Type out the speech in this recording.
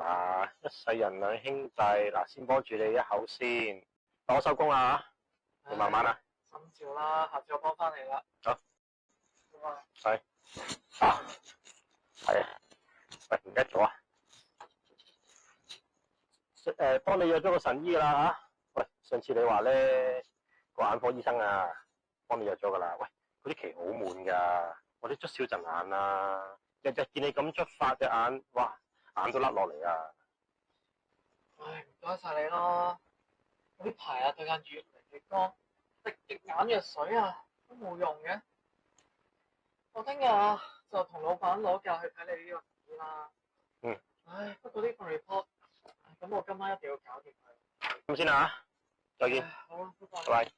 嗱，一世人兩兄弟，嗱，先幫住你一口先。我收工啦嚇，你慢慢啦。心照啦，下次我幫翻你啦。好。係。係啊。喂，唔記得咗啊？幫你約咗個神醫㗎啦嚇。喂，上次你話咧個眼科醫生啊，幫你約咗㗎啦。喂，嗰啲期好悶㗎，我哋捽少陣眼啦。日日見你咁捽法隻眼，哇，眼都甩落嚟啊！唉，唔該晒你咯。我呢排啊對眼越嚟越乾，滴滴眼藥水啊都冇用嘅。我聽日啊就同老闆攞假去睇你呢個神醫啦。嗯。唉，不過呢份 report，咁我今晚一定要搞掂佢。咁先啦嚇，再見。好啦，拜拜。拜拜。